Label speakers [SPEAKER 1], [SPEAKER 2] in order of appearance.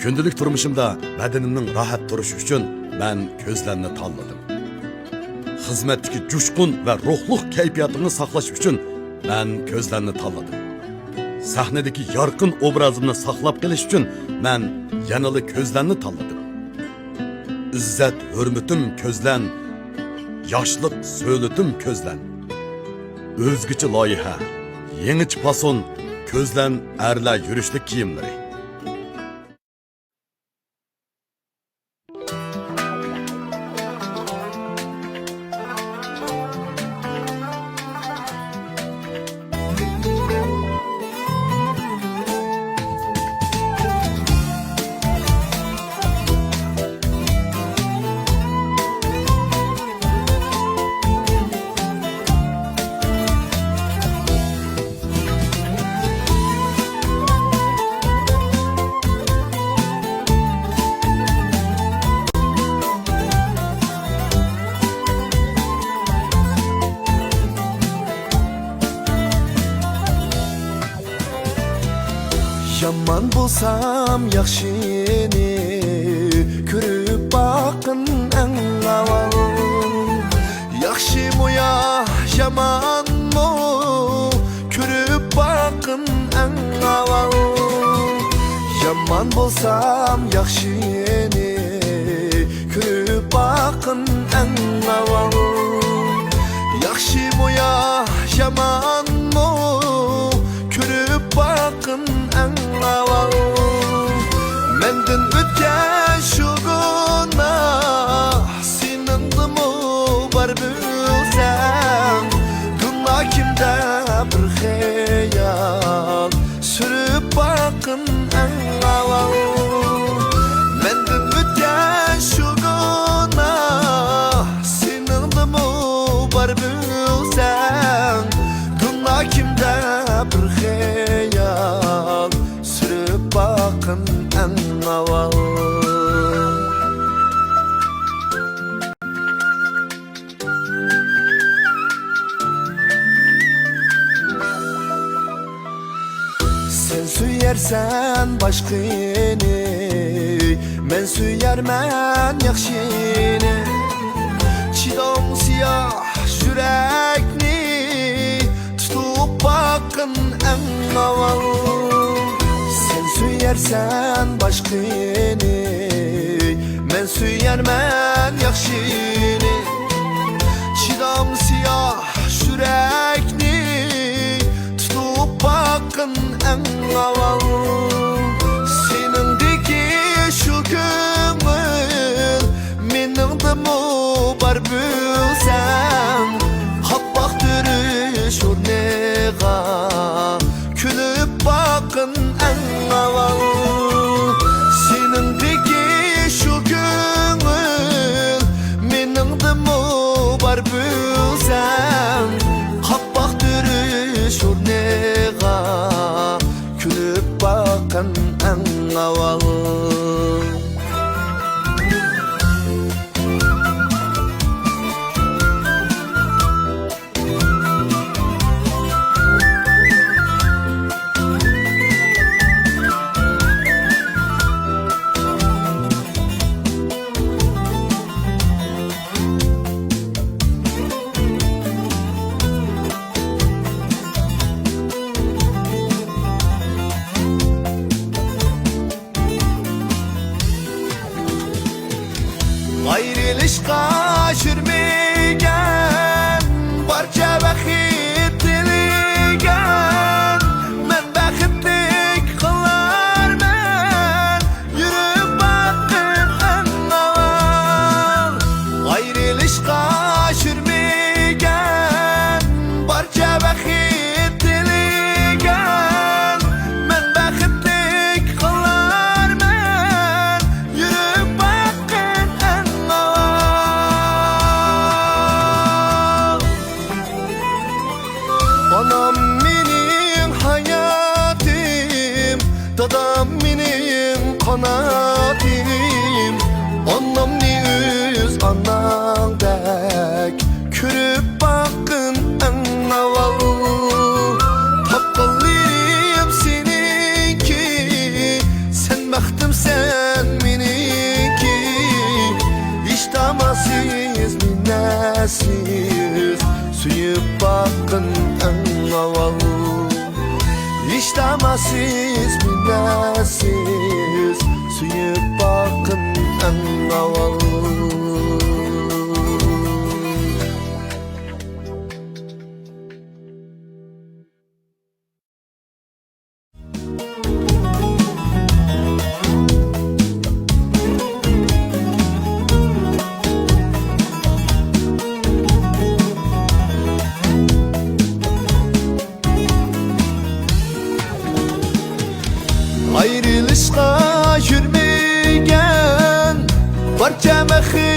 [SPEAKER 1] Gündelik turmuşumda bedenimning rahat turishi uchun men ko'zlarni tanladim. Xizmatdagi jushqun va ruhliq kayfiyatini saqlash uchun men ko'zlarni tanladim. Sahnadagi yorqin obrazimni saqlab qolish uchun men yanada ko'zlarni tanladim. İzzat hurmatim ko'zlan, yoshlik so'litim ko'zlan. O'zgacha loyiha, yangicha fason ko'zlan erlar yurishlik kiyimlari.
[SPEAKER 2] Yaman bo'lsam yaxshini ko'rib boqin eng avval. Yaxshimi yo yomonmi ko'rib boqin eng avval. Yaman bo'lsam yaxshini ko'rib boqin eng avval. Yaxshimi yo yomonmi ko'rib boqin eng avval. Menden o'tgan shu gunoh seningdimi bor bo'lsam, gunoh kimda bir xayol surib boqin eng avval. Menden o'tgan shu gunoh seningdimi bor bo'lsam, gunoh kimda bir xayol surib boqin eng avval. Sen suyarsan başqani, men suyarman yaxshini. Chidom siyah yurakni tutib boqin eng avval. Sen suyarsan başqani, men suyarman yaxshini. Chidom siyah yurakni tutib boqin eng avval. Seningdagi shu ko'ngil meningdimi bor bo'lsam, qopqoq turish o'rniga kulib boqin eng avval. Seningdagi shu ko'ngil meningdimi bor bo'lsam, qopqoq turish o'rniga kulib boqin eng avval. Ayrılışqa sürmeygen, barca vakit diligen. Men baxtlik kılarmen, yürüp bakın en avval. Ayrılışqa sürmeygen, barca vakit diligen. Men baxtlik kılarmen, yürüp bakın en avval. bilesiz Suyup bakın en aval İşlemesiz bilesiz Suyup bakın en aval Ayrılışqa yürmegen Barça məxi